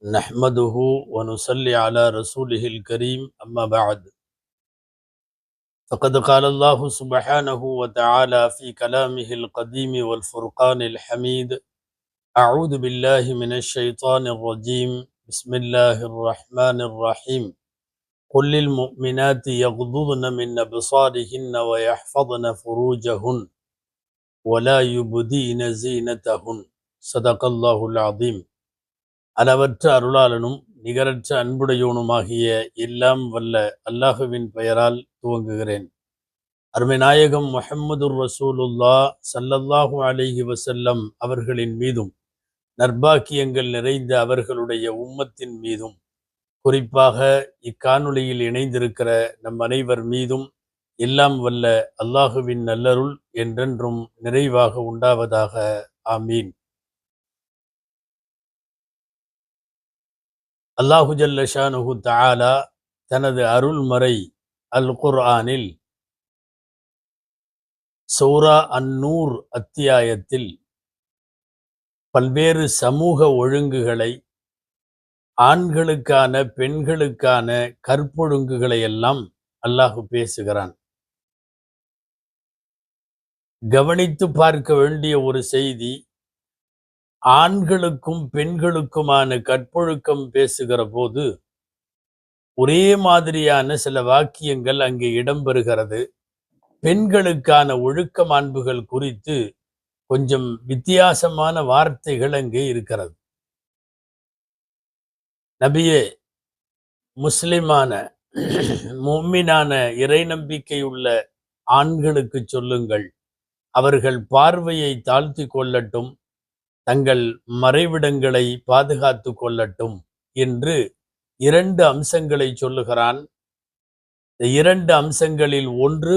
نحمده ونصلي على رسوله الكريم أما بعد فقد قال الله سبحانه وتعالى في كلامه القديم والفرقان الحميد أعوذ بالله من الشيطان الرجيم بسم الله الرحمن الرحيم قل للمؤمنات يغضضن من أبصارهن ويحفظن فروجهن ولا يبدين زينتهن صدق الله العظيم. அளவற்ற அருளாளனும் நிகரற்ற அன்புடையோனுமாகிய எல்லாம் வல்ல அல்லாஹுவின் பெயரால் துவங்குகிறேன். அருமை நாயகம் முஹம்மதுர் ரசூலுல்லா ஸல்லல்லாஹு அலைஹி வஸல்லம் அவர்களின் மீதும் நற்பாக்கியங்கள் நிறைந்த அவர்களுடைய உம்மத்தின் மீதும் குறிப்பாக இக்காணொளியில் இணைந்திருக்கிற நம் அனைவர் மீதும் எல்லாம் வல்ல அல்லாஹுவின் நல்லருள் என்றென்றும் நிறைவாக உண்டாவதாக. ஆமீன். அல்லாஹு ஜல்ல ஷானுஹு தஆலா தனது அருள்மறை அல் குர்ஆனில் சூரா அந்நூர் அத்தியாயத்தில் பல்வேறு சமூக ஒழுங்குகளை, ஆண்களுக்கான பெண்களுக்கான கற்பொழுங்குகளை எல்லாம் அல்லாஹு பேசுகிறான். கவனித்து பார்க்க வேண்டிய ஒரு செய்தி, ஆண்களுக்கும் பெண்களுக்குமான கற்பொழுக்கம் பேசுகிற போது ஒரே மாதிரியான சில வாக்கியங்கள் அங்கே இடம்பெறுகிறது. பெண்களுக்கான ஒழுக்க மாண்புகள் குறித்து கொஞ்சம் வித்தியாசமான வார்த்தைகள் அங்கே இருக்கிறது. நபியே, முஸ்லிமான முஃமினான இறை நம்பிக்கையுள்ள ஆண்களுக்கு சொல்லுங்கள், அவர்கள் பார்வையை தாழ்த்தி கொள்ளட்டும், தங்கள் மறைவிடங்களை பாதுகாத்து கொள்ளட்டும் என்று இரண்டு அம்சங்களை சொல்லுகிறான். இந்த இரண்டு அம்சங்களில் ஒன்று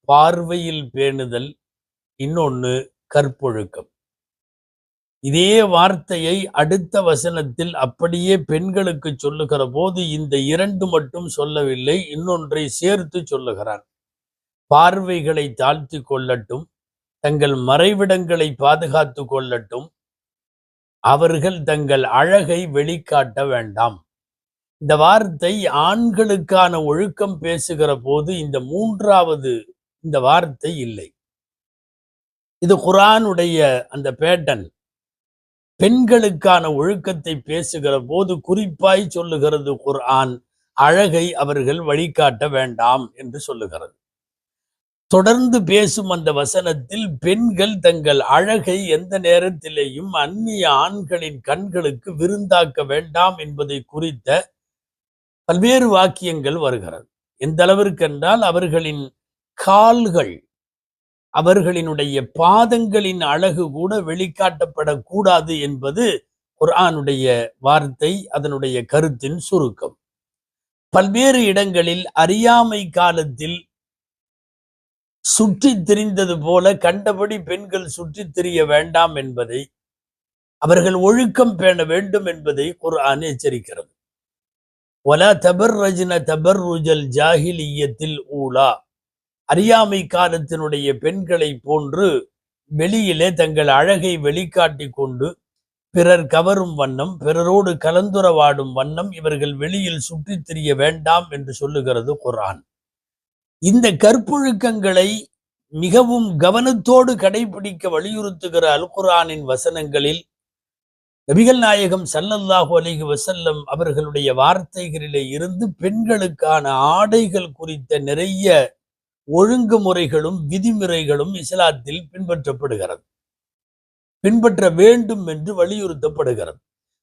பார்வையில் பேணுதல், இன்னொன்று கற்பொழுக்கம். இதே வார்த்தையை அடுத்த வசனத்தில் அப்படியே பெண்களுக்கு சொல்லுகிற போது இந்த இரண்டு மட்டும் சொல்லவில்லை, இன்னொன்றை சேர்த்து சொல்லுகிறான். பார்வைகளை தாழ்த்தி கொள்ளட்டும், தங்கள் மறைவிடங்களை பாதுகாத்து கொள்ளட்டும், அவர்கள் தங்கள் அழகை வெளிக்காட்ட வேண்டாம். இந்த வார்த்தை ஆண்களுக்கான ஒழுக்கம் பேசுகிற போது இந்த மூன்றாவது இந்த வார்த்தை இல்லை. இது குர்ஆனுடைய அந்த பேட்டர்ன். பெண்களுக்கான ஒழுக்கத்தை பேசுகிற போது குறிப்பாய் சொல்லுகிறது குர்ஆன், அழகை அவர்கள் வழிகாட்ட வேண்டாம் என்று சொல்லுகிறது. தொடர்ந்து பேசும் அந்த வசனத்தில் பெண்கள் தங்கள் அழகை எந்த நேரத்திலேயும் அந்நிய ஆண்களின் கண்களுக்கு விருந்தாக்க வேண்டாம் என்பதை குறித்த பல்வேறு வாக்கியங்கள் வருகிறது. எந்த அளவிற்கு என்றால், அவர்களின் கால்கள், அவர்களினுடைய பாதங்களின் அழகு கூட வெளிக்காட்டப்படக்கூடாது என்பது குர்ஆனுடைய வார்த்தை, அதனுடைய கருத்தின் சுருக்கம். பல்வேறு இடங்களில் அறியாமை காலத்தில் சுற்றித் திரிந்தது போல கண்டபடி பெண்கள் சுற்றித் திரிய வேண்டாம் என்பதை, அவர்கள் ஒழுக்கம் பேண வேண்டும் என்பதை குர்ஆன் எச்சரிக்கிறது. வலா தபர்ரஜ்ன தபர்ருஜல் ஜாஹிலிய்யத்தில் ஊலா, அறியாமை காலத்தினுடைய பெண்களை போன்று வெளியிலே தங்கள் அழகை வெளிக்காட்டி கொண்டு பிறர் கவரும் வண்ணம், பிறரோடு கலந்துரவாடும் வண்ணம் இவர்கள் வெளியில் சுற்றித் திரிய வேண்டாம் என்று சொல்லுகிறது குர்ஆன். இந்த கற்பொழுக்கங்களை மிகவும் கவனத்தோடு கடைபிடிக்க வலியுறுத்துகிற அல் குர்ஆனின் வசனங்களில் நபிகள் நாயகம் ஸல்லல்லாஹு அலைஹி வஸல்லம் அவர்களுடைய வார்த்தைகளிலே இருந்து பெண்களுக்கான ஆடைகள் குறித்த நிறைய ஒழுங்குமுறைகளும் விதிமுறைகளும் இஸ்லாத்தில் பின்பற்றப்படுகிறது, பின்பற்ற வேண்டும் என்று வலியுறுத்தப்படுகிறது.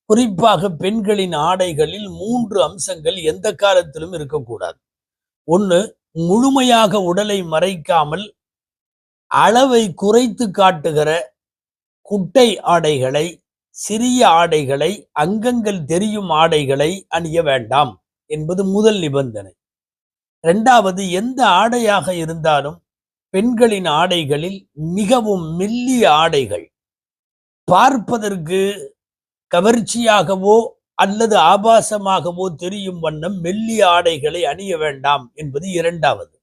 குறிப்பாக பெண்களின் ஆடைகளில் 3 அம்சங்கள் எந்த காலத்திலும் இருக்கக்கூடாது. ஒன்று, முழுமையாக உடலை மறைக்காமல் அளவை குறைத்து காட்டுகிற குட்டை ஆடைகளை, சிறிய ஆடைகளை, அங்கங்கள் தெரியும் ஆடைகளை அணிய வேண்டாம் என்பது முதல் நிபந்தனை. இரண்டாவது, எந்த ஆடையாக இருந்தாலும் பெண்களின் ஆடைகளில் மிகவும் மெல்லிய ஆடைகள், பார்ப்பதற்கு கவர்ச்சியாகவோ அல்லது ஆபாசமாகவோ தெரியும் வண்ணம் மெல்லிய ஆடைகளை அணிய வேண்டாம் என்பது இரண்டாவது.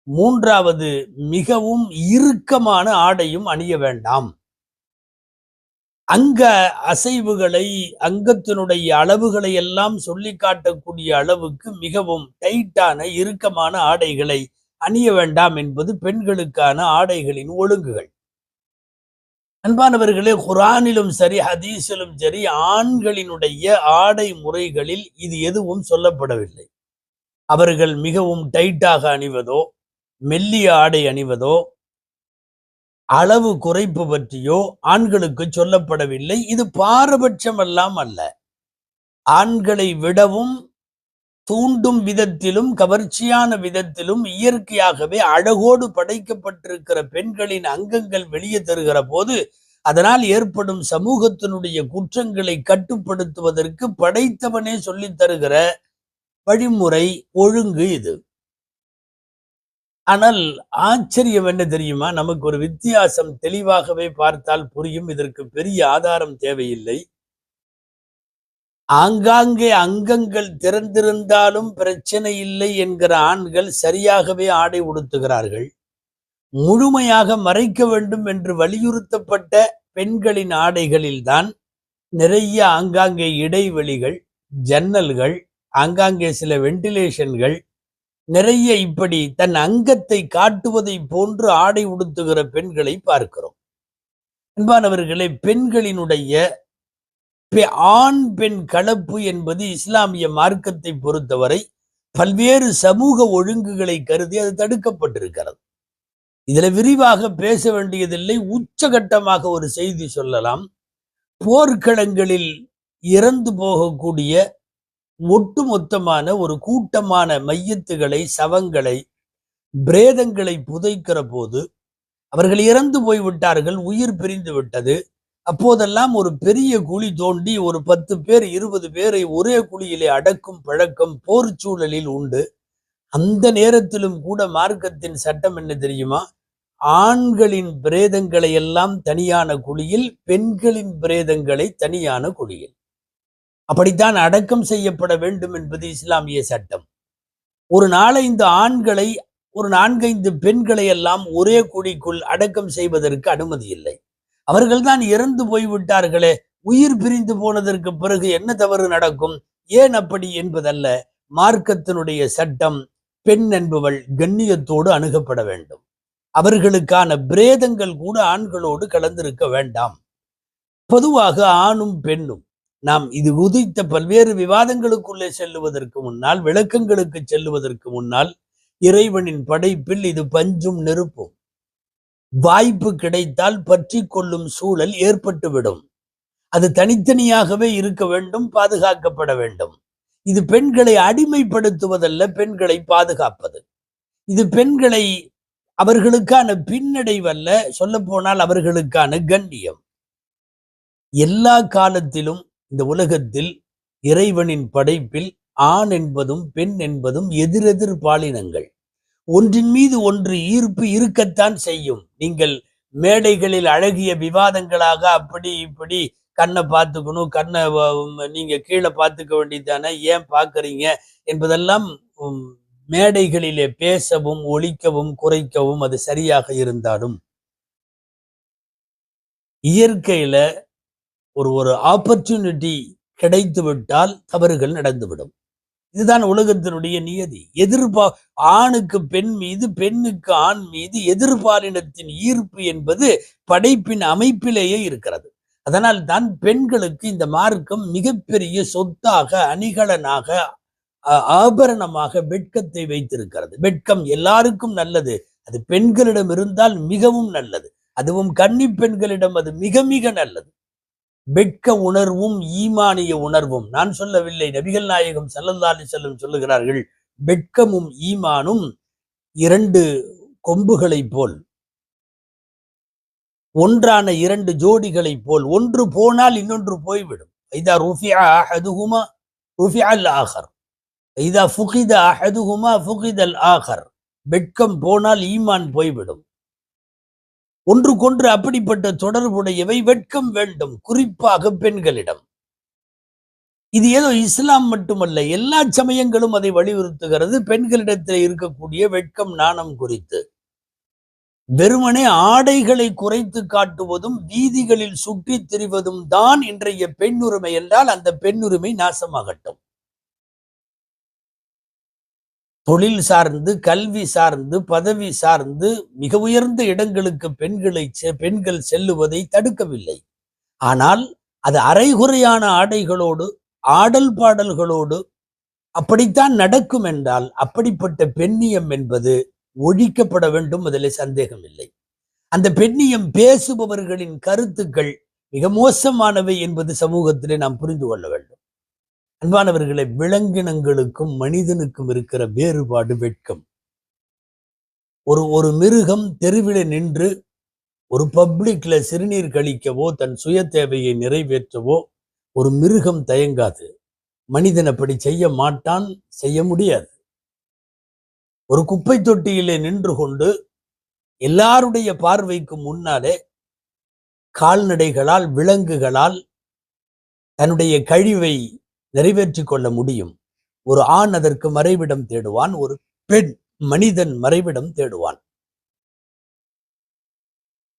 மூன்றாவது, மிகவும் இறுக்கமான ஆடையும் அணிய வேண்டாம். அங்க அசைவுகளை, அங்கத்தினுடைய அளவுகளை எல்லாம் சொல்லி காட்டக்கூடிய அளவுக்கு மிகவும் டைட்டான இறுக்கமான ஆடைகளை அணிய வேண்டாம் என்பது பெண்களுக்கான ஆடைகளின் ஒழுங்குகள். அன்பானவர்களே, குர்ஆனிலும் சரி ஹதீஸிலும் சரி ஆண்களினுடைய ஆடை முறைகளில் இது எதுவும் சொல்லப்படவில்லை. அவர்கள் மிகவும் டைட்டாக அணிவதோ, மெல்லிய ஆடை அணிவதோ, அளவு குறைப்பு பற்றியோ ஆண்களுக்கு சொல்லப்படவில்லை. இது பாரபட்சம் எல்லாம் அல்ல. ஆண்களை விடவும் தூண்டும் விதத்திலும் கவர்ச்சியான விதத்திலும் இயற்கையாகவே அழகோடு படைக்கப்பட்டிருக்கிற பெண்களின் அங்கங்கள் வெளியே தருகிற போது அதனால் ஏற்படும் சமூகத்தினுடைய குற்றங்களை கட்டுப்படுத்துவதற்கு படைத்தவனே சொல்லித் தருகிற வழிமுறை ஒழுங்கு இது. ஆனால் ஆச்சரியம் என்ன தெரியுமா? நமக்கு ஒரு வித்தியாசம் தெளிவாகவே பார்த்தால் புரியும். இதற்கு பெரிய ஆதாரம் தேவையில்லை. ஆங்காங்கே அங்கங்கள் திறந்திருந்தாலும் பிரச்சனை இல்லை என்கிற ஆண்கள் சரியாகவே ஆடை உடுத்துகிறார்கள். முழுமையாக மறைக்க வேண்டும் என்று வலியுறுத்தப்பட்ட பெண்களின் ஆடைகளில்தான் நிறைய ஆங்காங்கே இடைவெளிகள், ஜன்னல்கள், ஆங்காங்கே சில வெண்டிலேஷன்கள், நிறைய இப்படி தன் அங்கத்தை காட்டுவதை போன்று ஆடை உடுத்துகிற பெண்களை பார்க்கிறோம். அன்பானவர்களே, பெண்களினுடைய ஆண் பெண் கலப்பு என்பது இஸ்லாமிய மார்க்கத்தை பொறுத்தவரை பல்வேறு சமூக ஒழுங்குகளை கருதி அது தடுக்கப்பட்டிருக்கிறது. இதுல விரிவாக பேச வேண்டியதில்லை. உச்சகட்டமாக ஒரு செய்தி சொல்லலாம். போர்க்களங்களில் இறந்து போகக்கூடிய ஒட்டுமொத்தமான ஒரு கூட்டமான மையத்துகளை, சவங்களை, பிரேதங்களை புதைக்கிற போது அவர்கள் இறந்து போய்விட்டார்கள், உயிர் பிரிந்து விட்டது. அப்போதெல்லாம் ஒரு பெரிய குழி தோண்டி ஒரு 10 பேர் 20 பேரை ஒரே குழியிலே அடக்கும் பழக்கம் போர் சூழலில் உண்டு. அந்த நேரத்திலும் கூட மார்க்கத்தின் சட்டம் என்ன தெரியுமா? ஆண்களின் பிரேதங்களை எல்லாம் தனியான குழியில், பெண்களின் பிரேதங்களை தனியான குழியில். அப்படித்தான் அடக்கம் செய்யப்பட வேண்டும் என்பது இஸ்லாமிய சட்டம். ஒரு 4-5 ஆண்களை, ஒரு 4-5 பெண்களை எல்லாம் ஒரே குழிக்குள் அடக்கம் செய்வதற்கு அனுமதி இல்லை. அவர்கள்தான் இறந்து போய்விட்டார்களே, உயிர் பிரிந்து போனதற்கு பிறகு என்ன தவறு நடக்கும்? ஏன் அப்படி என்பதல்ல. மார்க்கத்தினுடைய சட்டம், பெண் என்பவள் கண்ணியத்தோடு அணுகப்பட வேண்டும். அவர்களுக்கான பிரேதங்கள் கூட ஆண்களோடு கலந்திருக்க வேண்டாம். பொதுவாக ஆணும் பெண்ணும், நாம் இது உதித்த பல்வேறு விவாதங்களுக்குள்ளே செல்லுவதற்கு முன்னால், விளக்கங்களுக்கு செல்லுவதற்கு முன்னால், இறைவனின் படைப்பில் இது பஞ்சும் நெருப்பும். வாய்ப்பு கிடைத்தால் பற்றி கொள்ளும் சூழல் ஏற்பட்டுவிடும். அது தனித்தனியாகவே இருக்க வேண்டும், பாதுகாக்கப்பட வேண்டும். இது பெண்களை அடிமைப்படுத்துவதல்ல, பெண்களை பாதுகாப்பது. இது பெண்களை அவர்களுக்கான பின்னடைவல்ல, சொல்ல போனால் அவர்களுக்கான கண்ணியம். எல்லா காலத்திலும் இந்த உலகத்தில் இறைவனின் படைப்பில் ஆண் என்பதும் பெண் என்பதும் எதிரெதிர் பாலினங்கள். ஒன்றின் மீது ஒன்று ஈர்ப்பு இருக்கத்தான் செய்யும். நீங்கள் மேடைகளில் அழகிய விவாதங்களாக அப்படி இப்படி கண்ணை பார்த்துக்கணும், கண்ணை நீங்க கீழே பார்த்துக்க வேண்டியதானே, ஏன் பார்க்கறீங்க என்பதெல்லாம் மேடைகளிலே பேசவும், ஒழிக்கவும், குறைக்கவும் அது சரியாக இருந்தாலும், இயற்கையில ஒரு ஆப்பர்ச்சுனிட்டி கிடைத்து விட்டால் தவறுகள் நடந்துவிடும். இதுதான் உலகத்தினுடைய நியதி. ஆணுக்கு பெண் மீது, பெண்ணுக்கு ஆண் மீது எதிர்பாலினத்தின் ஈர்ப்பு என்பது படைப்பின் அமைப்பிலேயே இருக்கிறது. அதனால் தான் பெண்களுக்கு இந்த மார்க்கம் மிகப்பெரிய சொத்தாக, அணிகலனாக, ஆபரணமாக வெட்கத்தை வைத்திருக்கிறது. வெட்கம் எல்லாருக்கும் நல்லது. அது பெண்களிடம் இருந்தால் மிகவும் நல்லது. அதுவும் கன்னி பெண்களிடம் அது மிக மிக நல்லது. வெட்க உணர்வும் ஈமானிய உணர்வும், நான் சொல்லவில்லை, நபிகள் நாயகம் ஸல்லல்லாஹு அலைஹி வஸல்லம் சொல்லுகிறார்கள், வெட்கமும் ஈமானும் 2 கொம்புகளை போல், ஒன்றான 2 ஜோடிகளை போல். ஒன்று போனால் இன்னொன்று போய்விடும். இதா ருஃபிஅ அஹதுஹுமா ருஃபிஅ அல் ஆகர், இதா ஃபுகித அஹதுஹுமா ஃபுகித அல் ஆகர். வெட்கம் போனால் ஈமான் போய்விடும். ஒன்றுக்கொன்று அப்படிப்பட்ட தொடர்புடையவை. வெட்கம் வேண்டும், குறிப்பாக பெண்களிடம். இது ஏதோ இஸ்லாம் மட்டுமல்ல, எல்லா சமயங்களும் அதை வலியுறுத்துகிறது. பெண்களிடத்தில் இருக்கக்கூடிய வெட்கம், நாணம் குறித்து வெறுமனே ஆடைகளை குறைத்து காட்டுவதும் வீதிகளில் சுற்றித் திரிவதும் தான் இன்றைய பெண்ணுரிமை என்றால் அந்த பெண்ணுரிமை நாசமாகட்டும். தொழில் சார்ந்து, கல்வி சார்ந்து, பதவி சார்ந்து மிக உயர்ந்த இடங்களுக்கு பெண்கள் செல்லுவதை தடுக்கவில்லை. ஆனால் அது அரைகுறையான ஆடைகளோடு, ஆடல் பாடல்களோடு அப்படித்தான் நடக்கும் என்றால் அப்படிப்பட்ட பெண்ணியம் என்பது ஒழிக்கப்பட வேண்டும். அதில் சந்தேகம் இல்லை. அந்த பெண்ணியம் பேசுபவர்களின் கருத்துக்கள் மிக மோசமானவை என்பது சமூகத்திலே நாம் புரிந்து கொள்ள வேண்டும். அன்பானவர்களை, விலங்கினங்களுக்கும் மனிதனுக்கும் இருக்கிற வேறுபாடு வெட்கம். ஒரு மிருகம் தெருவில நின்று ஒரு பப்ளிக்ல சிறுநீர் கழிக்கவோ தன் சுய தேவையை நிறைவேற்றவோ ஒரு மிருகம் தயங்காது. மனிதன் அப்படி செய்ய மாட்டான், செய்ய முடியாது. ஒரு குப்பை தொட்டியிலே நின்று கொண்டு எல்லாருடைய பார்வைக்கு முன்னாலே கால்நடைகளால், விலங்குகளால் தன்னுடைய கழிவை நிறைவேற்றிக் கொள்ள முடியும். ஒரு ஆண் அதற்கு மறைவிடம் தேடுவான், ஒரு பெண் மனிதன் மறைவிடம் தேடுவான்.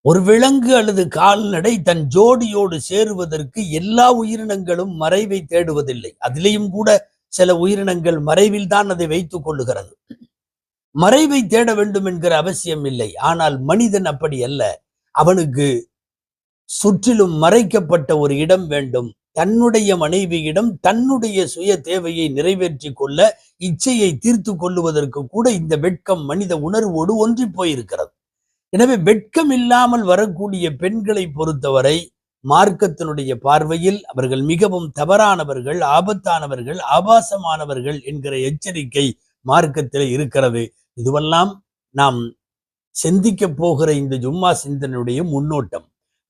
ஒரு விலங்கு அல்லது கால்நடை தன் ஜோடியோடு சேருவதற்கு எல்லா உயிரினங்களும் மறைவை தேடுவதில்லை. அதிலேயும் கூட சில உயிரினங்கள் மறைவில் தான் அதை வைத்துக் கொள்ளுகிறது. மறைவை தேட வேண்டும் என்கிற அவசியம் இல்லை. ஆனால் மனிதன் அப்படி அல்ல. அவனுக்கு சுற்றிலும் மறைக்கப்பட்ட ஒரு இடம் வேண்டும். தன்னுடைய மனைவியிடம் தன்னுடைய சுய தேவையை நிறைவேற்றி கொள்ள, இச்சையை தீர்த்து கொள்ளுவதற்கு கூட இந்த வெட்கம் மனித உணர்வோடு ஒன்றி போயிருக்கிறது. எனவே வெட்கம் இல்லாமல் வரக்கூடிய பெண்களை பொறுத்தவரை மார்க்கத்தினுடைய பார்வையில் அவர்கள் மிகவும் தவறானவர்கள், ஆபத்தானவர்கள், ஆபாசமானவர்கள் என்கிற எச்சரிக்கை மார்க்கத்தில் இருக்கிறது. இதுவெல்லாம் நாம் சிந்திக்க போகிற இந்த ஜும்மா சிந்தனையுடைய முன்னோட்டம்.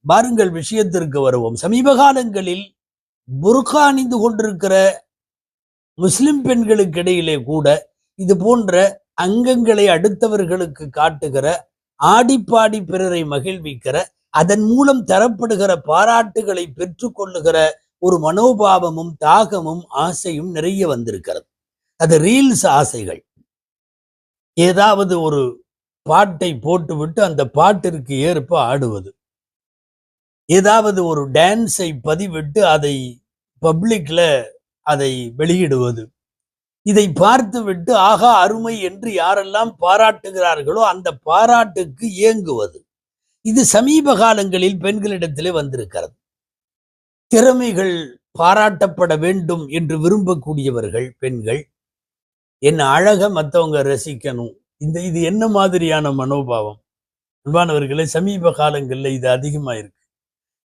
பாருங்கள், விஷயத்திற்கு வருவோம். சமீப காலங்களில் புர்கா அணிந்து கொண்டிருக்கிற முஸ்லிம் பெண்களுக்கு இடையிலே கூட இது போன்ற அங்கங்களை அடுத்தவர்களுக்கு காட்டுகிற, ஆடிப்பாடி பிறரை மகிழ்விக்கிற, அதன் மூலம் தரப்படுகிற பாராட்டுகளை பெற்றுக்கொள்ளுகிற ஒரு மனோபாவமும் தாகமும் ஆசையும் நிறைய வந்திருக்கிறது. அது ரீல்ஸ் ஆசைகள். ஏதாவது ஒரு பாட்டை போட்டுவிட்டு அந்த பாட்டிற்கு ஏற்ப ஆடுவது, ஏதாவது ஒரு டான்ஸை பதிவிட்டு அதை பப்ளிக்ல அதை வெளியிடுவது, இதை பார்த்து விட்டு ஆகா அருமை என்று யாரெல்லாம் பாராட்டுகிறார்களோ அந்த பாராட்டுக்கு ஏங்குவது. இது சமீப காலங்களில் பெண்களிடத்திலே வந்திருக்கிறது. திறமைகள் பாராட்டப்பட வேண்டும் என்று விரும்பக்கூடியவர்கள் பெண்கள். என் அழக மற்றவங்க ரசிக்கணும். இது என்ன மாதிரியான மனோபாவம்? அன்பானவர்களே, சமீப காலங்களில் இது அதிகமா இருக்கு.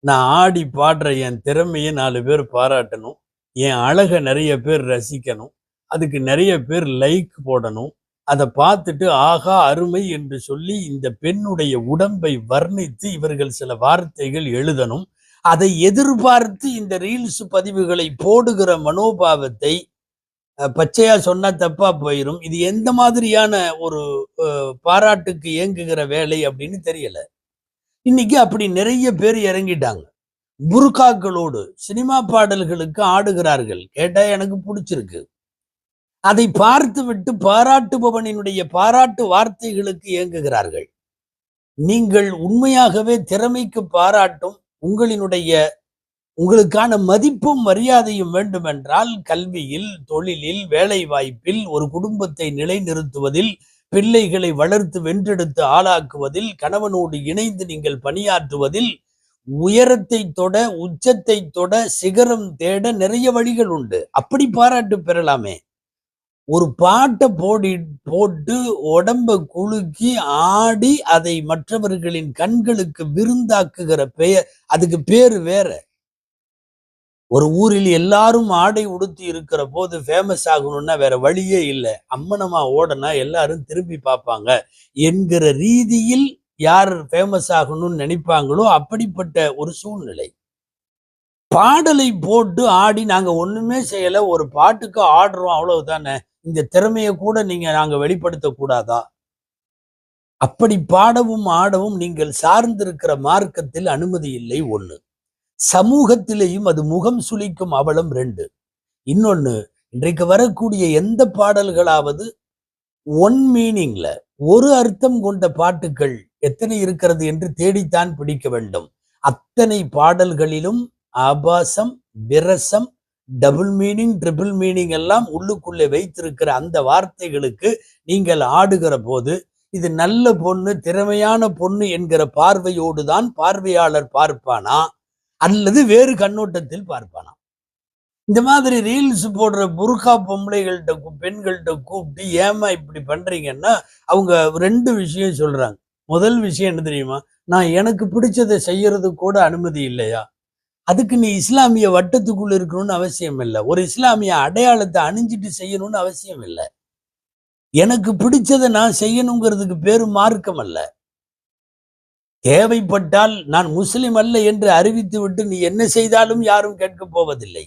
நான் ஆடி பாடுற என் திறமையை 4 பேர் பாராட்டணும், என் அழகை நிறைய பேர் ரசிக்கணும், அதுக்கு நிறைய பேர் லைக் போடணும், அதை பார்த்துட்டு ஆகா அருமை என்று சொல்லி இந்த பெண்ணுடைய உடம்பை வர்ணித்து இவர்கள் சில வார்த்தைகள் எழுதணும். அதை எதிர்பார்த்து இந்த ரீல்ஸ் பதிவுகளை போடுகிற மனோபாவத்தை பச்சையா சொன்னா தப்பா போயிரும். இது எந்த மாதிரியான ஒரு பாராட்டுக்கு ஏங்குகிற வேலை அப்படின்னு தெரியல. இன்னைக்கு அப்படி நிறைய பேர் இறங்கிட்டாங்க. புர்காக்களோடு சினிமா பாடல்களுக்கு ஆடுகிறார்கள். கேட்டா எனக்கு பிடிச்சிருக்கு. அதை பார்த்து விட்டு பாராட்டுபவனினுடைய பாராட்டு வார்த்தைகளுக்கு ஏங்குகிறார்கள். நீங்கள் உண்மையாகவே திறமைக்கு பாராட்டும் உங்களுக்கான மதிப்பும் மரியாதையும் வேண்டுமென்றால் கல்வியில், தொழிலில், வேலை வாய்ப்பில், ஒரு குடும்பத்தை நிலைநிறுத்துவதில், பிள்ளைகளை வளர்த்து வென்றெடுத்து ஆளாக்குவதில், கணவனோடு இணைந்து நீங்கள் பணியாற்றுவதில், உயரத்தை தொட, உச்சத்தை தொட, சிகரம் தேட நிறைய வழிகள் உண்டு. அப்படி பாராட்டு பெறலாமே. ஒரு பாட்டை போட்டு உடம்ப குலுக்கி ஆடி அதை மற்றவர்களின் கண்களுக்கு விருந்தாக்குகிற அதுக்கு பேரு வேற. ஒரு ஊரில் எல்லாரும் ஆடை உடுத்தி இருக்கிற போது ஃபேமஸ் ஆகணும்னா வேற வழியே இல்லை. அம்மனமா ஓடனா எல்லாரும் திரும்பி பார்ப்பாங்க என்கிற ரீதியில் யார் ஃபேமஸ் ஆகணும்னு நினைப்பாங்களோ அப்படிப்பட்ட ஒரு சூழ்நிலை. பாடலை போட்டு ஆடி நாங்க ஒண்ணுமே செய்யல, ஒரு பாட்டுக்கு ஆடுறோம் அவ்வளவுதானே, இந்த திறமையை கூட நாங்க வெளிப்படுத்த கூடாதா? அப்படி பாடவும் ஆடவும் நீங்கள் சார்ந்திருக்கிற மார்க்கத்தில் அனுமதி இல்லை. ஒண்ணு. சமூகத்திலேயும் அது முகம் சுளிக்கும் அவலம். 2. இன்னொன்னு, இன்றைக்கு வரக்கூடிய எந்த பாடல்களாவது ஒன் மீனிங்ல, ஒரு அர்த்தம் கொண்ட பாட்டுகள் எத்தனை இருக்கிறது என்று தேடித்தான் பிடிக்க வேண்டும். அத்தனை பாடல்களிலும் ஆபாசம், விரசம், டபுள் மீனிங், ட்ரிபிள் மீனிங் எல்லாம் உள்ளுக்குள்ளே வைத்திருக்கிற அந்த வார்த்தைகளுக்கு நீங்கள் ஆடுகிற போது, இது நல்ல பொண்ணு, திறமையான பொண்ணு என்கிற பார்வையோடு தான் பார்வையாளர் பார்ப்பானா, அல்லது வேறு கண்ணோட்டத்தில் பார்ப்பானா? இந்த மாதிரி ரீல்ஸ் போடுற புர்கா பொம்பளைகள்கிட்ட பெண்கள்கிட்ட கூப்பிட்டு ஏமா இப்படி பண்றீங்கன்னா, அவங்க 2 விஷயம் சொல்றாங்க. முதல் விஷயம் என்ன தெரியுமா? நான் எனக்கு பிடிச்சதை செய்யறது கூட அனுமதி இல்லையா? அதுக்கு நீ இஸ்லாமிய வட்டத்துக்குள்ள இருக்கணும்னு அவசியம் இல்லை. ஒரு இஸ்லாமிய அடையாளத்தை அணிஞ்சிட்டு செய்யணும்னு அவசியம் இல்லை. எனக்கு பிடிச்சதை நான் செய்யணுங்கிறதுக்கு பேரு மார்க்கம் அல்ல. தேவைப்பட்டால் நான் முஸ்லிம் அல்ல என்று அறிவித்து விட்டு நீ என்ன செய்தாலும் யாரும் கேட்க போவதில்லை.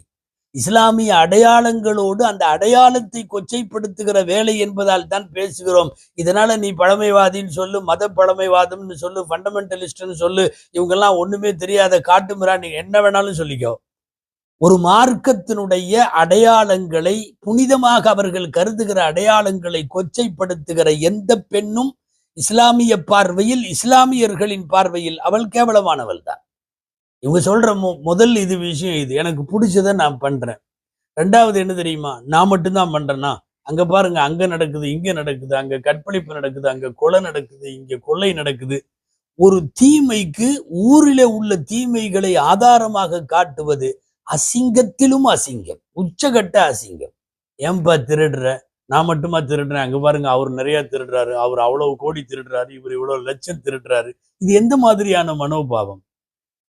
இஸ்லாமிய அடையாளங்களோடு அந்த அடையாளத்தை கொச்சைப்படுத்துகிற வேலை என்பதால் தான் பேசுகிறோம். இதனால நீ பழமைவாதின்னு சொல்லு, மத பழமைவாதம்னு சொல்லு, ஃபண்டமெண்டலிஸ்ட்னு சொல்லு, இவங்கெல்லாம் ஒண்ணுமே தெரியாத காட்டுமிரா, நீ என்ன வேணாலும் சொல்லிக்கோ. ஒரு மார்க்கத்தினுடைய அடையாளங்களை, புனிதமாக அவர்கள் கருதுகிற அடையாளங்களை கொச்சைப்படுத்துகிற எந்த பெண்ணும் இஸ்லாமிய பார்வையில், இஸ்லாமியர்களின் பார்வையில் அவள் கேவலமானவள் தான். இவங்க சொல்ற முதல் விஷயம் இது. எனக்கு பிடிச்சதை நான் பண்றேன். 2வது என்ன தெரியுமா? நான் மட்டும்தான் பண்றேன்னா, அங்க பாருங்க, அங்க நடக்குது, இங்க நடக்குது, அங்க கற்பழிப்பு நடக்குது, அங்க கொலை நடக்குது, இங்க கொள்ளை நடக்குது. ஒரு தீமைக்கு, ஊரிலே உள்ள தீமைகளை ஆதாரமாக காட்டுவது அசிங்கத்திலும் அசிங்கம், உச்சகட்ட அசிங்கம். ஏன்பா திருடுற? நான் மட்டுமா திருடுறேன்? அங்க பாருங்க, அவர் நிறைய திருடுறாரு, அவர் அவ்வளவு கோடி திருடுறாரு, இவர் இவ்வளவு லட்சம் திருடுறாரு. இது எந்த மாதிரியான மனோபாவம்?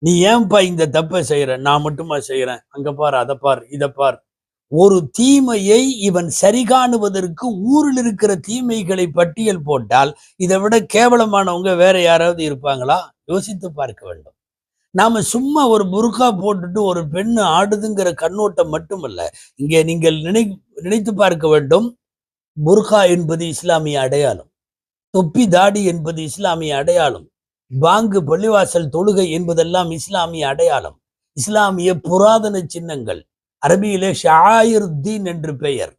நீ ஏன்பா இந்த தப்பை செய்யற? நான் மட்டுமா செய்யறேன்? அங்க பார், அதை பார், இதை பார். ஒரு தீமையை இவன் சரி காணுவதற்கு ஊரில் இருக்கிற தீமைகளை பட்டியல் போட்டால் இதை விட கேவலமானவங்க வேற யாராவது இருப்பாங்களா? யோசித்து பார்க்க வேண்டும். நாம சும்மா ஒரு புர்கா போட்டுட்டு ஒரு பெண்ணு ஆடுதுங்கிற கண்ணோட்டம் மட்டுமல்ல, இங்கே நீங்கள் நினைத்து பார்க்க வேண்டும். புர்கா என்பது இஸ்லாமிய அடையாளம், தொப்பி தாடி என்பது இஸ்லாமிய அடையாளம், பாங்கு, பள்ளிவாசல், தொழுகை என்பதெல்லாம் இஸ்லாமிய அடையாளம், இஸ்லாமிய புராதன சின்னங்கள். அரபியிலே ஷாயிருத்தீன் என்று பெயர்.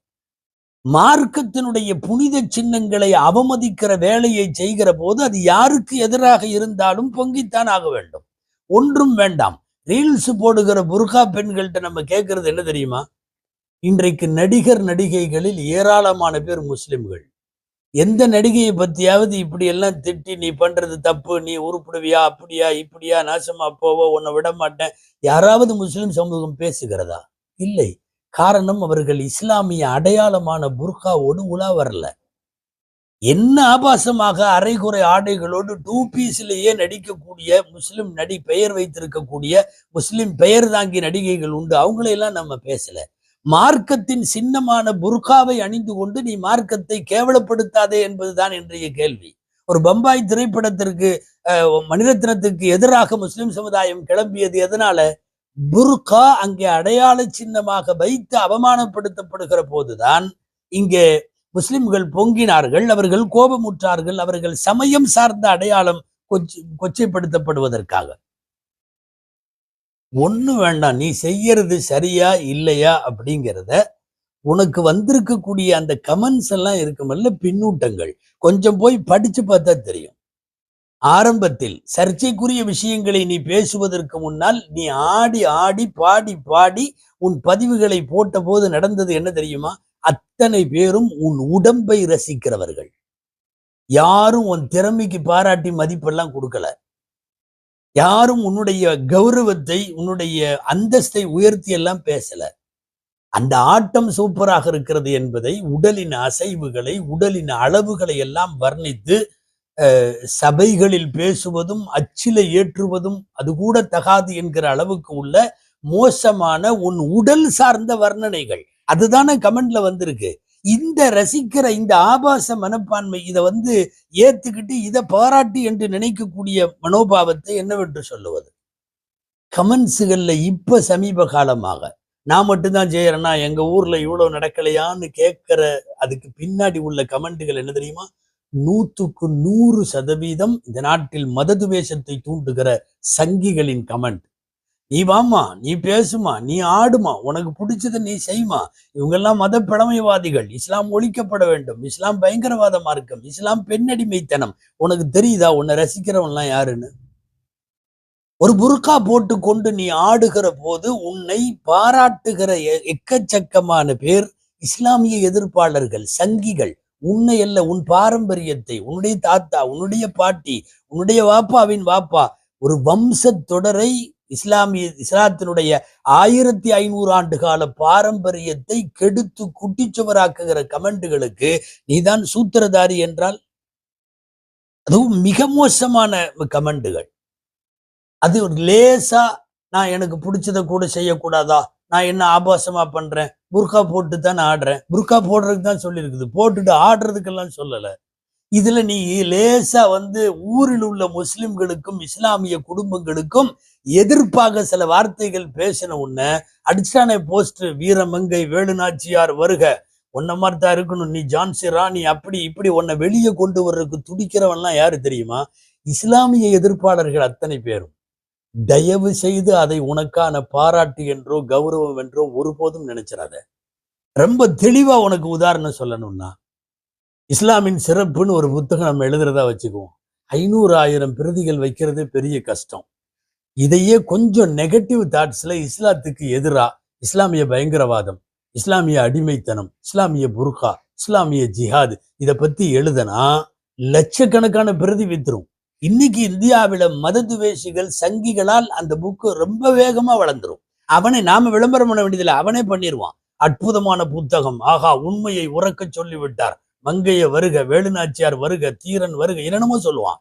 மார்க்கத்தினுடைய புனித சின்னங்களை அவமதிக்கிற வேலையை செய்கிற போது அது யாருக்கு எதிராக இருந்தாலும் பொங்கித்தான் ஆக வேண்டும். ஒன்றும் வேண்டாம். ரீல்ஸ் போடுகிற புர்கா பெண்கள்கிட்ட நம்ம கேட்கறது என்ன தெரியுமா? இன்றைக்கு நடிகர் நடிகைகளில் ஏராளமான பேர் முஸ்லிம்கள். எந்த நடிகையை பத்தியாவது இப்படி எல்லாம் திட்டி, நீ பண்றது தப்பு, நீ உருப்படுவியா, அப்படியா இப்படியா, நாசமா போவோ, உன்னை விட மாட்டேன், யாராவது முஸ்லிம் சமூகம் பேசுகிறதா? இல்லை. காரணம், அவர்கள் இஸ்லாமிய அடையாளமான புர்காவோடு உலா வரல. என்ன ஆபாசமாக அரைகுறை ஆடைகளோடு 2 பீஸ்லேயே நடிக்கக்கூடிய முஸ்லிம் பெயர் வைத்திருக்கக்கூடிய முஸ்லிம் பெயர் தாங்கி நடிகைகள் உண்டு. அவங்களையெல்லாம் நம்ம பேசல. மார்க்கத்தின் சின்னமான புர்காவை அணிந்து கொண்டு நீ மார்க்கத்தை கேவலப்படுத்தாதே என்பதுதான் இன்றைய கேள்வி. ஒரு பம்பாய் திரைப்படத்திற்கு, மணிரத்னத்துக்கு எதிராக முஸ்லிம் சமுதாயம் கிளம்பியது எதனால? புர்கா அங்கே அடையாள சின்னமாக வைத்து அவமானப்படுத்தப்படுகிற போதுதான் இங்கே முஸ்லிம்கள் பொங்கினார்கள், அவர்கள் கோபமுற்றார்கள், அவர்கள் சமயம் சார்ந்த அடையாளம் கொச்சைப்படுத்தப்படுவதற்காக. ஒண்ணு வேண்டாம், நீ செய்யறது சரியா இல்லையா அப்படிங்கிறத உனக்கு வந்திருக்கக்கூடிய அந்த கமெண்ட்ஸ் எல்லாம் இருக்குமல்ல, பின்னூட்டங்கள், கொஞ்சம் போய் படிச்சு பார்த்தா தெரியும். ஆரம்பத்தில் சர்ச்சைக்குரிய விஷயங்களை நீ பேசுவதற்கு முன்னால் நீ ஆடி ஆடி பாடி பாடி உன் பதிவுகளை போட்ட போது நடந்தது என்ன தெரியுமா? அத்தனை பேரும் உன் உடம்பை ரசிக்கிறவர்கள். யாரும் உன் திறமைக்கு பாராட்டி மதிப்பெல்லாம் கொடுக்கல. யாரும் உன்னுடைய கௌரவத்தை, உன்னுடைய அந்தஸ்தை உயர்த்தி எல்லாம் பேசல. அந்த ஆட்டம் சூப்பராக இருக்கிறது என்பதை, உடலின் அசைவுகளை, உடலின் அளவுகளை எல்லாம் வர்ணித்து சபைகளில் பேசுவதும், அச்சில ஏற்றுவதும் அது கூட தகாது என்கிற அளவுக்கு உள்ள மோசமான உன் உடல் சார்ந்த வர்ணனைகள் அதுதானே கமெண்ட்ல வந்திருக்கு. இந்த ரசிக்கிற இந்த ஆபாச மனப்பான்மை, இதை ஏத்துக்கிட்டு இதை பாராட்டி என்று நினைக்கக்கூடிய மனோபாவத்தை என்னவென்று சொல்லுவது? கமெண்ட்ஸுகள்ல இப்ப சமீப காலமாக நான் மட்டும்தான் செய்யறேன்னா, எங்க ஊர்ல இவ்வளவு நடக்கலையான்னு கேட்கிற அதுக்கு பின்னாடி உள்ள கமெண்ட்டுகள் என்ன தெரியுமா? 100% இந்த நாட்டில் மததுவேஷத்தை தூண்டுகிற சங்கிகளின் கமெண்ட். நீ வாமா, நீ பேசுமா, நீ ஆடுமா, உனக்கு பிடிச்சதை நீ செய்மா. இவங்கெல்லாம் மத பழமைவாதிகள். இஸ்லாம் ஒழிக்கப்பட வேண்டும், இஸ்லாம் பயங்கரவாத மார்க்கம், இஸ்லாம் பெண்ணடிமைத்தனம். உனக்கு தெரியுதா உன்னை ரசிக்கிறவன்லாம் யாருன்னு? ஒரு புர்கா போட்டு கொண்டு நீ ஆடுகிற போது உன்னை பாராட்டுகிற எக்கச்சக்கமான பேர் இஸ்லாமிய எதிர்ப்பாளர்கள், சங்கிகள். உன்னை அல்ல, உன் பாரம்பரியத்தை, உன்னுடைய தாத்தா, உன்னுடைய பாட்டி, உன்னுடைய வாப்பாவின் வாப்பா, ஒரு வம்ச தொடரை, இஸ்லாத்தினுடைய 1500 ஆண்டு கால பாரம்பரியத்தை கெடுத்து குட்டிச்சுவராக்குகிற கமெண்டுகளுக்கு நீதான் சூத்திரதாரி என்றால், அதுவும் மிக மோசமான கமெண்டுகள். அது ஒரு லேசா, நான் எனக்கு பிடிச்சதை கூட செய்யக்கூடாதா, நான் என்ன ஆபாசமா பண்றேன், புர்கா போட்டு தான் ஆடுறேன். புர்கா போடுறதுக்கு தான் சொல்லியிருக்குது, போட்டுட்டு ஆடுறதுக்கெல்லாம் சொல்லல. இதுல நீ லேசா ஊரில் உள்ள முஸ்லிம்களுக்கும் இஸ்லாமிய குடும்பங்களுக்கும் எதிர்ப்பாக சில வார்த்தைகள் பேசின உன்ன அடிச்சானே போஸ்ட், வீரமங்கை வேலுநாச்சியார் வருக, உன்ன மாதிரி தான் இருக்கணும், நீ ஜான்சி ராணி, அப்படி இப்படி உன்னை வெளியே கொண்டு வர்றதுக்கு துடிக்கிறவன்லாம் யாரு தெரியுமா? இஸ்லாமிய எதிர்ப்பாளர்கள் அத்தனை பேரும். தயவு செய்து அதை உனக்கான பாராட்டு என்றோ கௌரவம் என்றோ ஒருபோதும் நினைச்சிடாத. ரொம்ப தெளிவா உனக்கு உதாரணம் சொல்லணும்னா, இஸ்லாமின் சிறப்புன்னு ஒரு புத்தகம் நம்ம எழுதுறதா வச்சுக்குவோம். 500,000 பிரதிகள் வைக்கிறது பெரிய கஷ்டம். இதையே கொஞ்சம் நெகட்டிவ் தாட்ஸ்ல இஸ்லாத்துக்கு எதிரா இஸ்லாமிய பயங்கரவாதம், இஸ்லாமிய அடிமைத்தனம், இஸ்லாமிய புர்கா, இஸ்லாமிய ஜிஹாத், இதை பத்தி எழுதனா லட்சக்கணக்கான பிரதி வித்துரும். இன்னைக்கு இந்தியாவில மததுவேஷிகள், சங்கிகளால் அந்த புக்கு ரொம்ப வேகமா வளர்ந்துரும். அவனை நாம விளம்பரம் பண்ண வேண்டியதில்லை, அவனே பண்ணிடுவான். அற்புதமான புத்தகம், ஆகா உண்மையை உறக்க சொல்லிவிட்டார், மங்கைய வருக, வேலுநாச்சியார் வருக, தீரன் வருக, என்னென்னமோ சொல்லுவான்.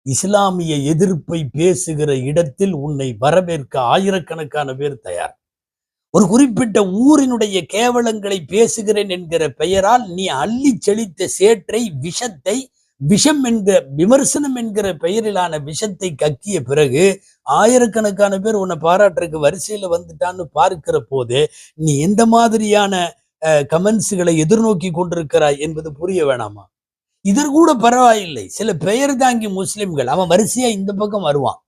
இஸ்லாமிய எதிர்ப்பை பேசுகிற இடத்தில் உன்னை வரவேற்க ஆயிரக்கணக்கான பேர் தயார். ஒரு குறிப்பிட்ட ஊரினுடைய கேவலங்களை பேசுகிறேன் என்கிற பெயரால் நீ அள்ளி செழித்த சேற்றை, விஷத்தை, விஷம் என்கிற விமர்சனம் என்கிற பெயரிலான விஷத்தை கக்கிய பிறகு ஆயிரக்கணக்கான பேர் உன்னை பாராட்டுறதுக்கு வரிசையில வந்துட்டான்னு பார்க்கிற போது நீ எந்த மாதிரியான கமெண்ட்ஸ்களை எதிர்நோக்கி கொண்டிருக்கிறாய் என்பது புரிய வேணாமா? இதற்கு கூட பரவாயில்லை, சில பெயர் தாங்கி முஸ்லிம்கள் அவன் வரிசையா இந்த பக்கம் வருவான்.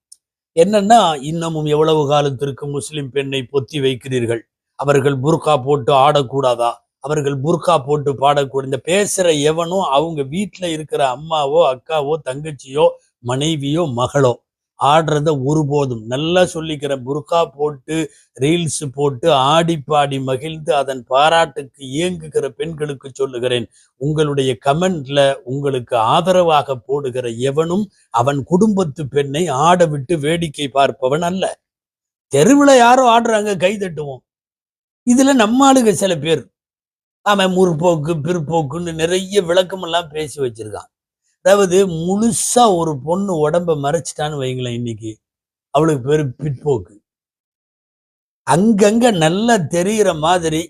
என்னன்னா, இன்னமும் எவ்வளவு காலத்திற்கு முஸ்லிம் பெண்ணை பொத்தி வைக்கிறீர்கள், அவர்கள் புர்கா போட்டு ஆடக்கூடாதா, அவர்கள் புர்கா போட்டு பாடக்கூடாது. இந்த பேசுற எவனும் அவங்க வீட்டுல இருக்கிற அம்மாவோ அக்காவோ தங்கச்சியோ மனைவியோ மகளோ. ஆடுறத ஒருபோதும், நல்லா சொல்லிக்கிற, புர்கா போட்டு ரீல்ஸ் போட்டு ஆடி பாடி மகிழ்ந்து அதன் பாராட்டுக்கு இயங்குகிற பெண்களுக்கு சொல்லுகிறேன், உங்களுடைய கமெண்ட்ல உங்களுக்கு ஆதரவாக போடுகிற எவனும் அவன் குடும்பத்து பெண்ணை ஆட விட்டு வேடிக்கை பார்ப்பவன் அல்ல. தெருவில் யாரோ ஆடுறாங்க, கை தட்டுவோம். இதுல நம்ம ஆளுங்க சில பேர் அவன் முற்போக்கு பிற்போக்குன்னு நிறைய விளக்கம் எல்லாம் பேசி வச்சிருக்கான். அதாவது முழுசா ஒரு பொண்ணு உடம்ப மறைச்சிட்டான்னு வைங்களேன், இன்னைக்கு அவளுக்கு பேரு பிற்போக்கு. அங்கங்க நல்லா தெரிகிற மாதிரி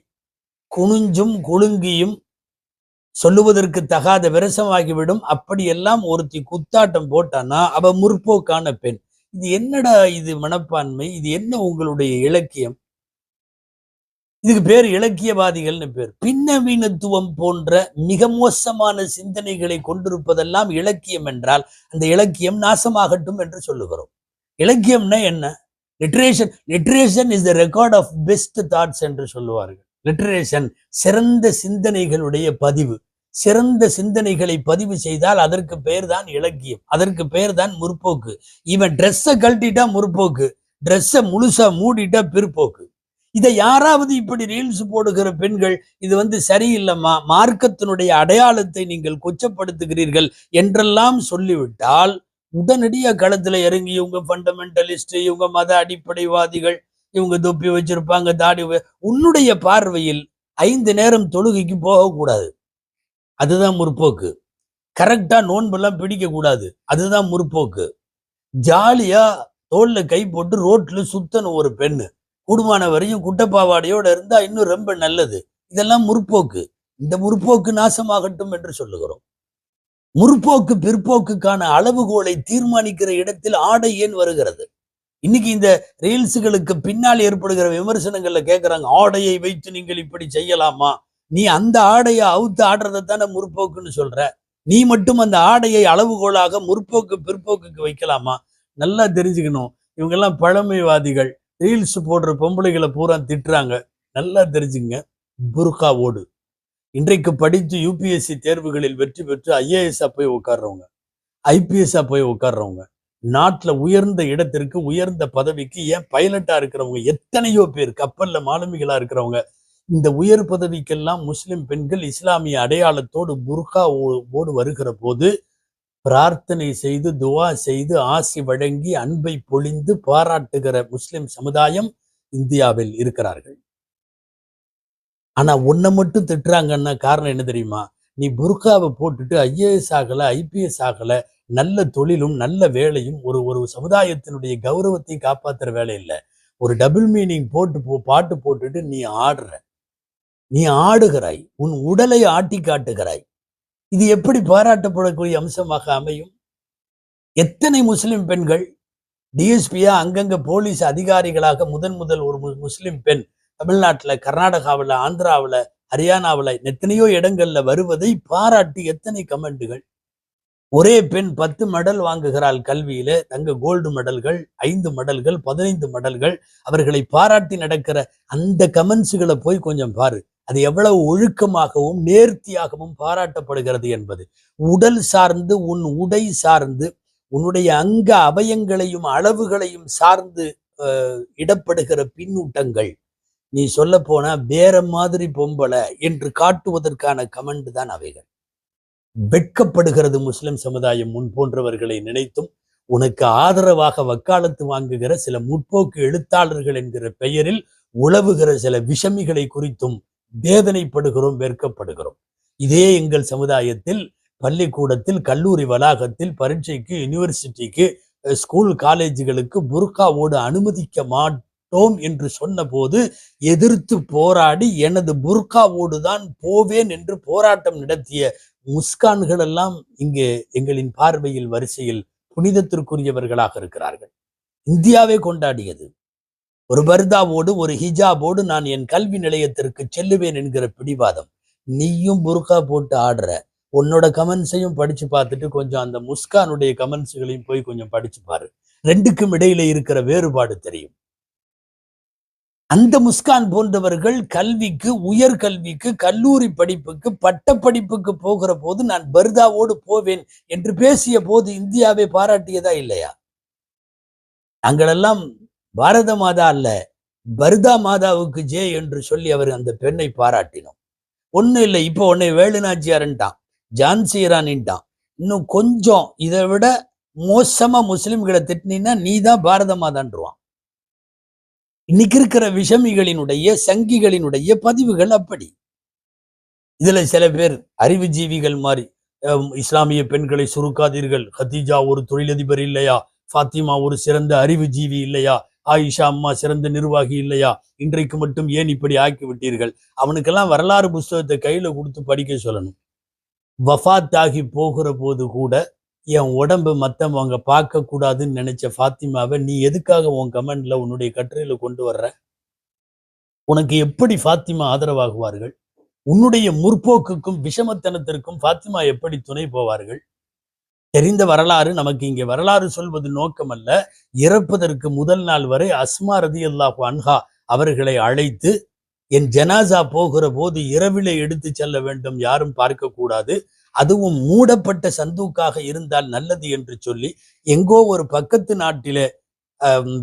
குனிஞ்சும் குலுங்கியும் சொல்லுவதற்கு தகாத விரசமாகிவிடும். அப்படியெல்லாம் ஒருத்தி குத்தாட்டம் போட்டானா அவ முற்போக்கான பெண். இது என்னடா இது மனப்பான்மை, இது என்ன உங்களுடைய இலக்கியம்? இதுக்கு பேர் இலக்கியவாதிகள்னு பேர். பின்னவீனத்துவம் போன்ற மிக மோசமான சிந்தனைகளை கொண்டிருப்பதெல்லாம் இலக்கியம் என்றால் அந்த இலக்கியம் நாசமாகட்டும் என்று சொல்லுகிறோம். இலக்கியம்னா என்ன? Literature is the record of best thoughts என்று சொல்லுவார்கள். லிட்ரேஷன் சிறந்த சிந்தனைகளுடைய பதிவு. சிறந்த சிந்தனைகளை பதிவு செய்தால் அதற்கு பெயர் தான் இலக்கியம், அதற்கு பெயர் தான் முற்போக்கு. இவன் ட்ரெஸ்ஸை கழட்டிட்டா முற்போக்கு, ட்ரெஸ்ஸை முழுசா மூடிட்டா பிற்போக்கு. இதை யாராவது இப்படி ரீல்ஸ் போடுகிற பெண்கள் இது சரியில்லைம்மா, மார்க்கத்தினுடைய அடையாளத்தை நீங்கள் கொச்சப்படுத்துகிறீர்கள் என்றெல்லாம் சொல்லிவிட்டால் உடனடியா களத்துல இறங்கி இவங்க ஃபண்டமெண்டலிஸ்ட், இவங்க மத அடிப்படைவாதிகள், இவங்க தொப்பி வச்சிருப்பாங்க, தாடி. உன்னுடைய பார்வையில் 5 நேரம் தொழுகைக்கு போகக்கூடாது, அதுதான் முற்போக்கு. கரெக்டா நோன்பெல்லாம் பிடிக்க கூடாது, அதுதான் முற்போக்கு. ஜாலியா தோல்ல கை போட்டு ரோட்ல சுத்தணும் ஒரு பெண்ணு, கூடுமான வரையும் குட்டப்பாவாடையோட இருந்தா இன்னும் ரொம்ப நல்லது. இதெல்லாம் முற்போக்கு. இந்த முற்போக்கு நாசமாகட்டும் என்று சொல்லுகிறோம். முற்போக்கு பிற்போக்குக்கான அளவுகோலை தீர்மானிக்கிற இடத்தில் ஆடை ஏன் வருகிறது? இன்னைக்கு இந்த ரீல்ஸுகளுக்கு பின்னால் ஏற்படுகிற விமர்சனங்கள்ல கேட்கிறாங்க, ஆடையை வைத்து நீங்கள் இப்படி செய்யலாமா? நீ அந்த ஆடையை அவுத்து ஆடுறதைத்தானே முற்போக்குன்னு சொல்ற. நீ மட்டும் அந்த ஆடையை அளவுகோலாக முற்போக்கு பிற்போக்குக்கு வைக்கலாமா? நல்லா தெரிஞ்சுக்கணும், இவங்கெல்லாம் பழமைவாதிகள். ரீல்ஸ் போடுற பொம்பளைகளை பூரா திட்டுறாங்க. நல்லா தெரிஞ்சுங்க, புர்காவோடு. இன்றைக்கு படித்து யூபிஎஸ்சி தேர்வுகளில் வெற்றி பெற்று ஐஏஎஸ்ஆ போய் உட்கார்றவங்க, ஐபிஎஸ்ஆ போய் உட்கார்றவங்க, நாட்டுல உயர்ந்த இடத்திற்கு உயர்ந்த பதவிக்கு, ஏன் பைலட்டா இருக்கிறவங்க எத்தனையோ பேர், கப்பல்ல மாலுமிகளா இருக்கிறவங்க, இந்த உயர் பதவிக்கெல்லாம் முஸ்லிம் பெண்கள் இஸ்லாமிய அடையாளத்தோடு புர்காவோடு வருகிற போது பிரார்த்தனை செய்து, துவா செய்து, ஆசி வழங்கி, அன்பை பொழிந்து பாராட்டுகிற முஸ்லிம் சமுதாயம் இந்தியாவில் இருக்கிறார்கள். ஆனா உன்னை மட்டும் திட்டுறாங்கன்னா காரணம் என்ன தெரியுமா? நீ புர்காவை போட்டுட்டு ஐஏஎஸ் ஆகல, ஐபிஎஸ் ஆகல, நல்ல தொழிலும் நல்ல வேலையும் ஒரு சமுதாயத்தினுடைய கௌரவத்தை காப்பாத்துற வேலை இல்லை. ஒரு டபுள் மீனிங் பாட்டு போட்டுட்டு நீ ஆடுகிறாய், உன் உடலை ஆட்டி காட்டுகிறாய். இது எப்படி பாராட்டப்படக்கூடிய அம்சமாக அமையும்? எத்தனை முஸ்லிம் பெண்கள் டிஎஸ்பியா, அங்கங்க போலீஸ் அதிகாரிகளாக முதல் ஒரு முஸ்லிம் பெண் தமிழ்நாட்டுல, கர்நாடகாவில், ஆந்திராவில், ஹரியானாவில் எத்தனையோ இடங்கள்ல வருவதை பாராட்டி எத்தனை கமெண்ட்டுகள். ஒரே பெண் 10 மெடல் வாங்குகிறாள் கல்வியில, தங்க கோல்டு மெடல்கள், 5 மெடல்கள், 15 மெடல்கள். அவர்களை பாராட்டி நடக்கிற அந்த கமெண்ட்ஸுகளை போய் கொஞ்சம் பாரு. அது எவ்வளவு ஒழுக்கமாகவும் நேர்த்தியாகவும் பாராட்டப்படுகிறது என்பது. உடல் சார்ந்து, உன் உடை சார்ந்து, உன்னுடைய அங்க அவயங்களையும் அளவுகளையும் சார்ந்து இடப்படுகிற பின்னூட்டங்கள், நீ சொல்ல போனா வேற மாதிரி பொம்பளை என்று காட்டுவதற்கான கமெண்ட் தான் அவைகள். வெட்கப்படுகிறது முஸ்லிம் சமுதாயம் முன் போன்றவர்களை நினைத்தும். உனக்கு ஆதரவாக வக்காலத்து வாங்குகிற சில முற்போக்கு எழுத்தாளர்கள் என்கிற பெயரில் உழவுகிற சில விஷமிகளை குறித்தும் வேதனைப்படுகிறோம், வெட்கப்படுகிறோம். இதே எங்கள் சமுதாயத்தில் பள்ளிக்கூடத்தில், கல்லூரி வளாகத்தில், பரீட்சைக்கு, யூனிவர்சிட்டிக்கு, ஸ்கூல் காலேஜுகளுக்கு புர்காவோடு அனுமதிக்க மாட்டோம் என்று சொன்ன போது எதிர்த்து போராடி எனது புர்காவோடு தான் போவேன் என்று போராட்டம் நடத்திய முஸ்கான்கள் எல்லாம் இங்கே எங்களின் பார்வையில் வரிசையில் புனிதத்திற்குரியவர்களாக இருக்கிறார்கள். இந்தியாவே கொண்டாடியது. ஒரு பர்தாவோடு, ஒரு ஹிஜாபோடு நான் என் கல்வி நிலையத்திற்கு செல்லுவேன் என்கிற பிடிவாதம். நீயும் புர்கா போட்டு ஆடுற. உன்னோட கமெண்ட்ஸையும் படிச்சு பார்த்துட்டு கொஞ்சம் அந்த முஸ்கானுடைய கமெண்ட்ஸுகளையும் போய் கொஞ்சம் படிச்சு பாரு. ரெண்டுக்கும் இடையில இருக்கிற வேறுபாடு தெரியும். அந்த முஸ்கான் போன்றவர்கள் கல்விக்கு, உயர்கல்விக்கு, கல்லூரி படிப்புக்கு, பட்ட படிப்புக்கு போகிற போது நான் பர்தாவோடு போவேன் என்று பேசிய போது இந்தியாவை பாராட்டியதா இல்லையா? நாங்களெல்லாம் பாரத மாதா அல்ல, பர்தா மாதாவுக்கு ஜே என்று சொல்லி அவர் அந்த பெண்ணை பாராட்டினோம். ஒன்னும் இல்லை, இப்போ உன்னை வேலுநாச்சியார்ன்ட்டான், ஜான்சிரான்ட்டான். இன்னும் கொஞ்சம் இதை விட மோசமா முஸ்லிம்களை திட்டினா நீ தான் பாரத மாதான்றான். இன்னைக்கு இருக்கிற விஷமிகளினுடைய, சங்கிகளினுடைய பதிவுகள் அப்படி. இதுல சில பேர் அறிவுஜீவிகள் மாதிரி, இஸ்லாமிய பெண்களை சுருக்காதீர்கள், ஹதீஜா ஒரு தொழிலதிபர் இல்லையா, ஃபாத்திமா ஒரு சிறந்த அறிவுஜீவி இல்லையா, ஆயிஷா அம்மா சிறந்த நிர்வாகி இல்லையா, இன்றைக்கு மட்டும் ஏன் இப்படி ஆக்கி விட்டீர்கள்? அவனுக்கெல்லாம் வரலாறு புஸ்தகத்தை கையில கொடுத்து படிக்க சொல்லணும். வஃபாத் ஆகி போகிற போது கூட என் உடம்பு மத்தவங்க பார்க்க கூடாதுன்னு நினைச்ச ஃபாத்திமாவை நீ எதுக்காக உன் கமெண்ட்ல, உன்னுடைய கட்டுரையில கொண்டு வர்ற? உனக்கு எப்படி ஃபாத்திமா ஆதரவாகுவார்கள்? உன்னுடைய முற்போக்குக்கும் விஷமத்தனத்திற்கும் ஃபாத்திமா எப்படி துணை போவார்கள்? தெரிந்த வரலாறு நமக்கு இங்கே வரலாறு சொல்வது நோக்கம் அல்ல. இறப்பதற்கு முதல் நாள் வரை அஸ்மா ரதியல்லாஹு அன்ஹா அவர்களை அழைத்து, என் ஜனாசா போகிற போது இரவிலே எடுத்து செல்ல வேண்டும், யாரும் பார்க்க கூடாது, அதுவும் மூடப்பட்ட சந்தூக்காக இருந்தால் நல்லது என்று சொல்லி, எங்கோ ஒரு பக்கத்து நாட்டிலே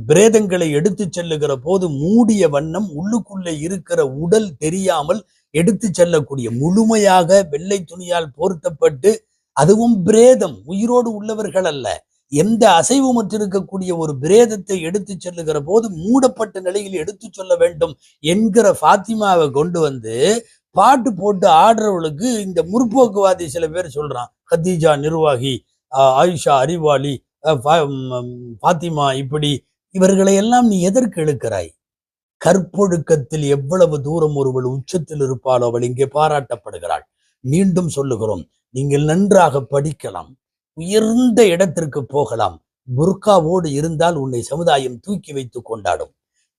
பிரேதங்களை எடுத்து செல்லுகிற போது மூடிய வண்ணம் உள்ளுக்குள்ளே இருக்கிற உடல் தெரியாமல் எடுத்து செல்லக்கூடிய, முழுமையாக வெள்ளை துணியால் போர்த்தப்பட்டு, அதுவும் பிரேதம், உயிரோடு உள்ளவர்கள் அல்ல, எந்த அசைவுமற்றிருக்கக்கூடிய ஒரு பிரேதத்தை எடுத்து செல்லுகிற போது மூடப்பட்ட நிலையில் எடுத்து சொல்ல வேண்டும் என்கிற ஃபாத்திமாவை கொண்டு வந்து பாட்டு போட்டு ஆடுறவளுக்கு இந்த முற்போக்குவாதி சில பேர் சொல்றான், ஹதீஜா நிர்வாகி, ஆயிஷா அறிவாளி, ஃபாத்திமா இப்படி. இவர்களை எல்லாம் நீ எதற்கு இழுக்கிறாய்? கற்பொழுக்கத்தில் எவ்வளவு தூரம் ஒருவள் உச்சத்தில் இருப்பாளோ அவள் இங்கே பாராட்டப்படுகிறாள். மீண்டும் சொல்லுகிறோம், நீங்கள் நன்றாக படிக்கலாம், உயர்ந்த இடத்திற்கு போகலாம், புர்காவோடு இருந்தால் உன்னை சமுதாயம் தூக்கி வைத்து கொண்டாடும்.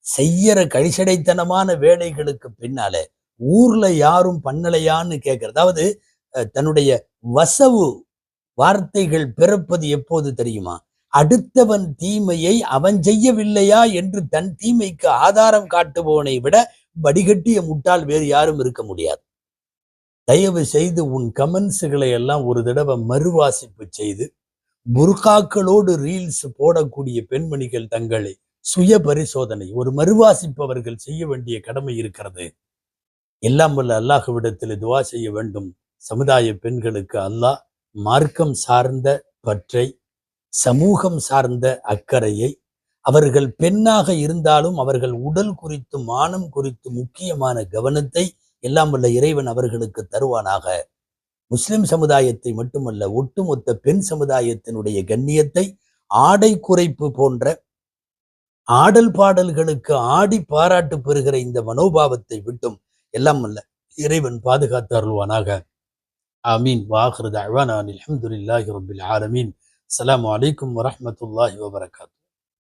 செய்யற கழிசடைத்தனமான வேலைகளுக்கு பின்னாலே ஊர்ல யாரும் பண்ணலையான்னு கேட்கறது. அதாவது தன்னுடைய வசவு வார்த்தைகள் பிறப்பது எப்போது தெரியுமா? அடுத்தவன் தீமையை அவன் செய்யவில்லையா என்று தன் தீமைக்கு ஆதாரம் காட்டுபவனை விட வடிகட்டிய முட்டாள் வேறு யாரும் இருக்க முடியாது. தயவு செய்து உன் கமெண்ட்ஸுகளை எல்லாம் ஒரு தடவை மறுவாசிப்பு செய்து, புர்காக்களோடு ரீல்ஸ் போடக்கூடிய பெண்மணிகள் தங்களை சுய பரிசோதனை ஒரு மறுவாசிப்பவர்கள் செய்ய வேண்டிய கடமை இருக்கிறது. எல்லாம் வல்ல அல்லாஹ்விடத்தில் துவா செய்ய வேண்டும். சமுதாய பெண்களுக்கு அல்லாஹ் மார்க்கம் சார்ந்த பற்றை, சமூகம் சார்ந்த அக்கறையை, அவர்கள் பெண்ணாக இருந்தாலும் அவர்கள் உடல் குறித்து மானம் குறித்து முக்கியமான கவனத்தை எல்லாம் வல்ல இறைவன் அவர்களுக்கு தருவானாக. முஸ்லிம் சமுதாயத்தை மட்டுமல்ல, ஒட்டுமொத்த பெண் சமுதாயத்தினுடைய கண்ணியத்தை ஆடை குறைப்பு போன்ற ஆடல் பாடல்களுக்கு ஆடி பாராட்டு பெறுகிற இந்த மனோபாவத்தை விட்டும் எல்லாம் வல்ல இறைவன் பாதுகாத்து அருள்வானாக. ஆமீன். வாஹிரு தஅவானா அல்ஹம்துலில்லாஹி ரப்பில் ஆலமீன். அஸ்ஸலாமு அலைக்கும் வரஹ்மத்துல்லாஹி வபரகாத்துஹு.